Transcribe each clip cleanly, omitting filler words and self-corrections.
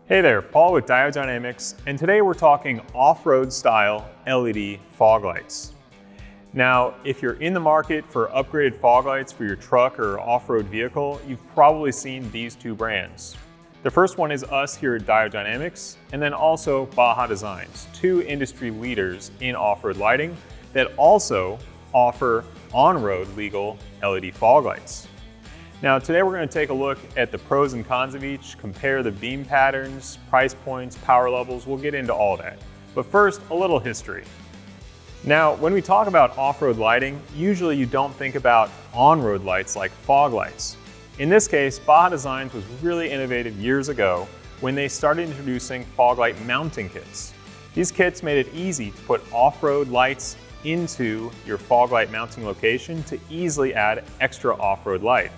Hey there, Paul with Diode Dynamics, and today we're talking off-road style LED fog lights. Now, if you're in the market for upgraded fog lights for your truck or off-road vehicle, you've probably seen these two brands. The first one is us here at Diode Dynamics, and then also Baja Designs, two industry leaders in off-road lighting that also offer on-road legal LED fog lights. Now today we're going to take a look at the pros and cons of each, compare the beam patterns, price points, power levels. We'll get into all that. But first, a little history. Now, when we talk about off-road lighting, usually you don't think about on-road lights like fog lights. In this case, Baja Designs was really innovative years ago when they started introducing fog light mounting kits. These kits made it easy to put off-road lights into your fog light mounting location to easily add extra off-road light.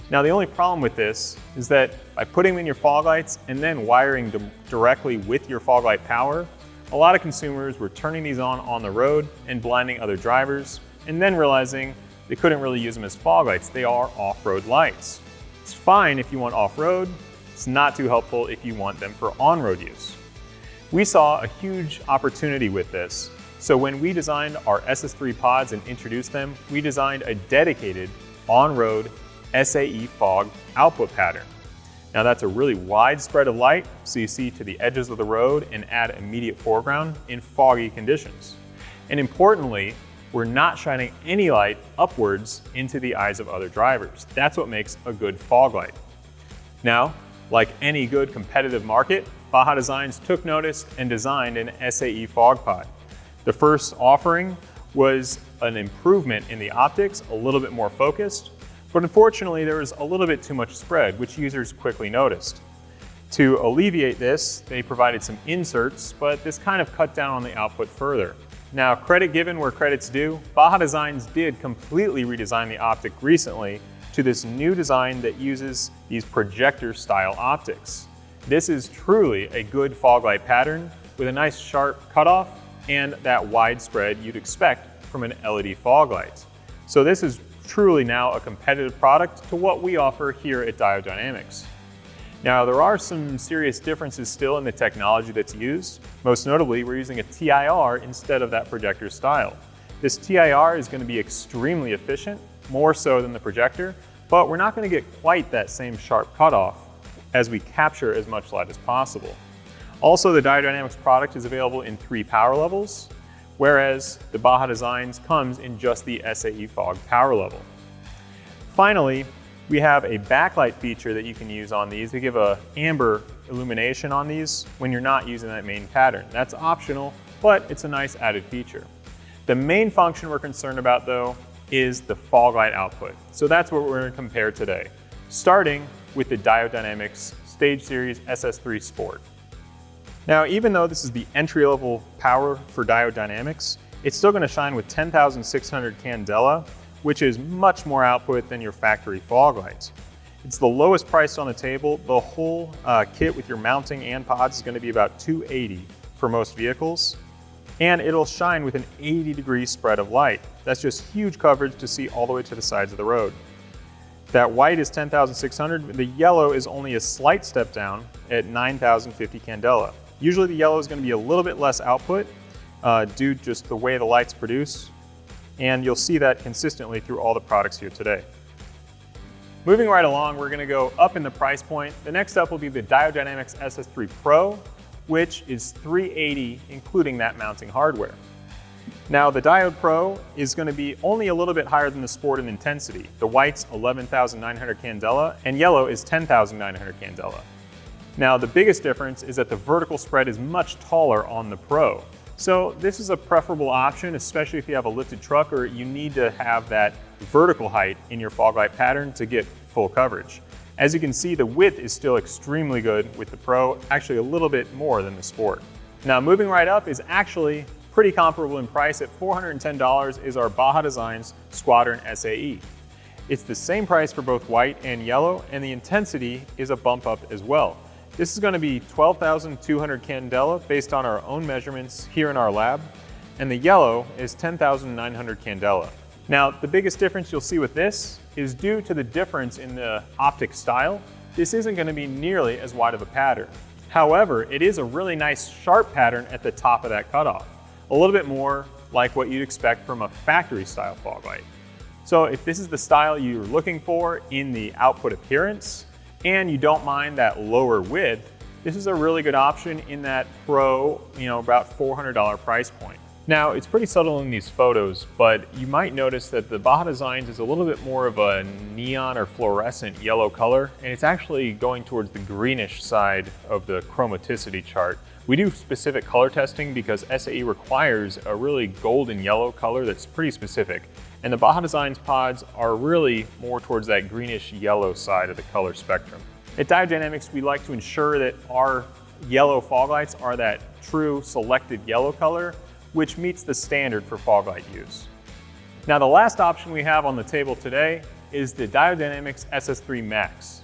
Now the only problem with this is that by putting them in your fog lights and then wiring them directly with your fog light power, a lot of consumers were turning these on the road and blinding other drivers, and then realizing they couldn't really use them as fog lights. They are off-road lights. It's fine if you want off-road, it's not too helpful if you want them for on-road use. We saw a huge opportunity with this, so when we designed our SS3 pods and introduced them, we designed a dedicated on-road SAE Fog output pattern. Now that's a really wide spread of light, so you see to the edges of the road and add immediate foreground in foggy conditions. And importantly, we're not shining any light upwards into the eyes of other drivers. That's what makes a good fog light. Now, like any good competitive market, Baja Designs took notice and designed an SAE Fog pod. The first offering was an improvement in the optics, a little bit more focused, but unfortunately there was a little bit too much spread, which users quickly noticed. To alleviate this, they provided some inserts, but this kind of cut down on the output further. Now, credit given where credit's due, Baja Designs did completely redesign the optic recently to this new design that uses these projector-style optics. This is truly a good fog light pattern with a nice sharp cutoff and that wide spread you'd expect from an LED fog light. So this is truly now a competitive product to what we offer here at Diode Dynamics. Now there are some serious differences still in the technology that's used. Most notably, we're using a TIR instead of that projector style. This TIR is going to be extremely efficient, more so than the projector, but we're not going to get quite that same sharp cutoff as we capture as much light as possible. Also, the Diode Dynamics product is available in 3 power levels, whereas the Baja Designs comes in just the SAE Fog power level. Finally, we have a backlight feature that you can use on these to give a amber illumination on these when you're not using that main pattern. That's optional, but it's a nice added feature. The main function we're concerned about though is the fog light output. So that's what we're going to compare today, starting with the Diode Dynamics Stage Series SS3 Sport. Now, even though this is the entry-level power for Diode Dynamics, it's still going to shine with 10,600 candela, which is much more output than your factory fog lights. It's the lowest price on the table. The whole kit with your mounting and pods is going to be about $280 for most vehicles, and it'll shine with an 80-degree spread of light. That's just huge coverage to see all the way to the sides of the road. That white is 10,600. The yellow is only a slight step down at 9,050 candela. Usually the yellow is going to be a little bit less output due to just the way the lights produce, and you'll see that consistently through all the products here today. Moving right along, we're going to go up in the price point. The next up will be the Diode Dynamics SS3 Pro, which is $380 including that mounting hardware. Now the Diode Pro is going to be only a little bit higher than the Sport in intensity. The white's 11,900 candela and yellow is 10,900 candela. Now the biggest difference is that the vertical spread is much taller on the Pro. So this is a preferable option, especially if you have a lifted truck or you need to have that vertical height in your fog light pattern to get full coverage. As you can see, the width is still extremely good with the Pro, actually a little bit more than the Sport. Now moving right up is actually pretty comparable in price. At $410 is our Baja Designs Squadron SAE. It's the same price for both white and yellow, and the intensity is a bump up as well. This is going to be 12,200 candela based on our own measurements here in our lab, and the yellow is 10,900 candela. Now, the biggest difference you'll see with this is due to the difference in the optic style. This isn't going to be nearly as wide of a pattern. However, it is a really nice sharp pattern at the top of that cutoff, a little bit more like what you'd expect from a factory style fog light. So if this is the style you're looking for in the output appearance, and you don't mind that lower width, this is a really good option in that Pro, about $400 price point. Now, it's pretty subtle in these photos, but you might notice that the Baja Designs is a little bit more of a neon or fluorescent yellow color, and it's actually going towards the greenish side of the chromaticity chart. We do specific color testing because SAE requires a really golden yellow color that's pretty specific, and the Baja Designs pods are really more towards that greenish yellow side of the color spectrum. At Diode Dynamics, we like to ensure that our yellow fog lights are that true selected yellow color, which meets the standard for fog light use. Now, the last option we have on the table today is the Diode Dynamics SS3 Max.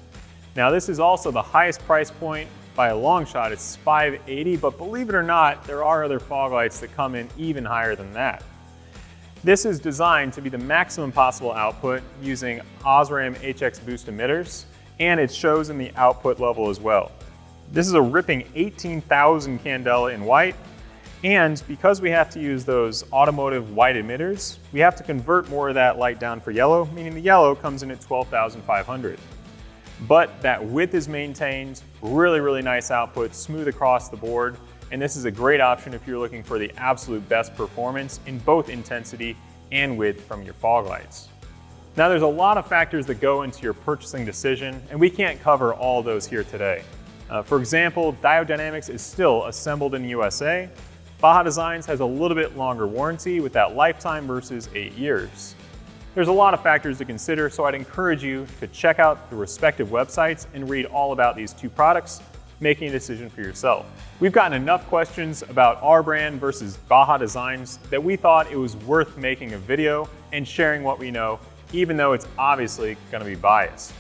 Now, this is also the highest price point by a long shot. It's $580, but believe it or not, there are other fog lights that come in even higher than that. This is designed to be the maximum possible output using Osram HX boost emitters, and it shows in the output level as well. This is a ripping 18,000 candela in white, and because we have to use those automotive white emitters, we have to convert more of that light down for yellow, meaning the yellow comes in at 12,500. But that width is maintained, really nice output, smooth across the board, and this is a great option if you're looking for the absolute best performance in both intensity and width from your fog lights. Now, there's a lot of factors that go into your purchasing decision, and we can't cover all those here today. For example, Diode Dynamics is still assembled in the USA. Baja Designs has a little bit longer warranty with that lifetime versus 8 years. There's a lot of factors to consider, so I'd encourage you to check out the respective websites and read all about these two products, making a decision for yourself. We've gotten enough questions about our brand versus Baja Designs that we thought it was worth making a video and sharing what we know, even though it's obviously going to be biased.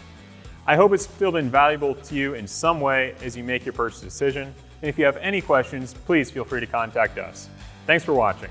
I hope it's still been valuable to you in some way as you make your purchase decision. And if you have any questions, please feel free to contact us. Thanks for watching.